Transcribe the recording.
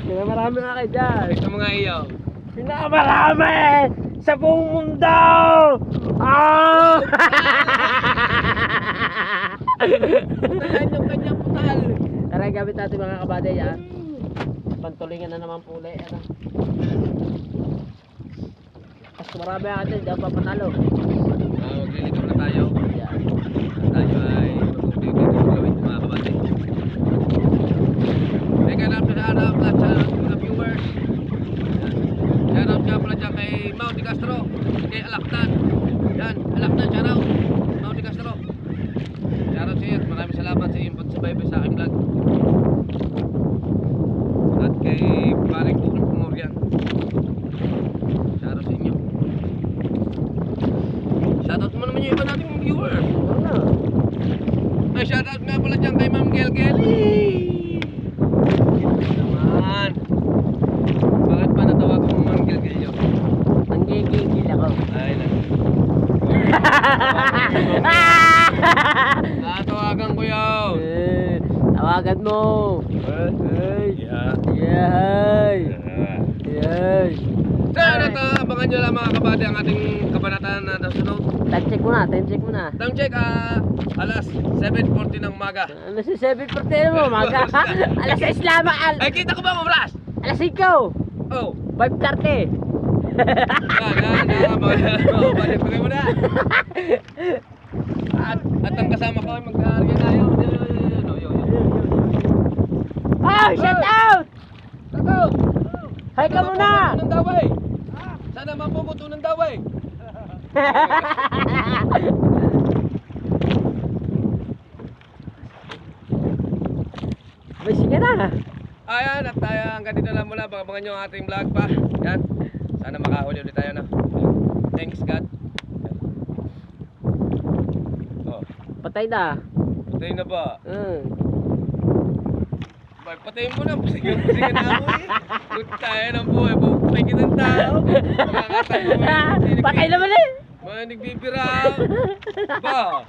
Pinakamarami nga kayo dyan. Ito mga iyo. Pinakamarami sa buong mundo! Ah! Ayan yung kanyang putal. Tara, gamit natin mga kabady yan. Pantulingan na naman po ulit. Ano? Mas marami natin, di ako papatalo. Magliligaw na tayo. Yan. Tayo ay mag-update ng gawin mga kabate. Teka lang sa harap at sa mga viewers. Shoutout nga pala dyan kay Mount Castro, kay Alaktan. Yan, Alaktan, shoutout. Mount Castro. Shoutout sa iyo at maraming salamat sa iyong pagsubaybay sa aking vlog. At kay Paring Bukong Pumoryan. Shoutout sa inyo. Shoutout mo naman yung iba nating viewers. Ano? Ay, shoutout nga pala dyan kay Ma'am Gelgel. Naman. Bakit pa natawag mo Ma'am Gelgel yun? Nanggigigil ako. Ay, natawagan ko yun. Tawagan mo. Yeah. Yay! Yay! So, ito, abangan nyo lang mga kabady ang ating kabanatan na nasunod. Time check muna, time check muna. Time check, alas 7:40 ng umaga. Ano si 7:40 mo, maga? Alas 6 lamang. Ay, kita ko ba mo, Blas? Alas 5. Oh. 5:30. Balik mo na. At ang kasama ko ay mag-aarya tayo. Oh, shout out! Tako! Hi ka muna! Ng daway. Sana mapuputo ng daway. May sige na. Ayan, at hanggang dito lang muna. Abangan nyo ang ating vlog pa. Yan. Sana makahuli ulit tayo na. Thanks God. Oh, Patay na. patay na ba? Bay, patayin mo na. Pusigan na ako eh. Tayo ng buhay. Bupay kitang tao. Makakatakbo mo. Patay naman eh. Mga nagbibira. Ba?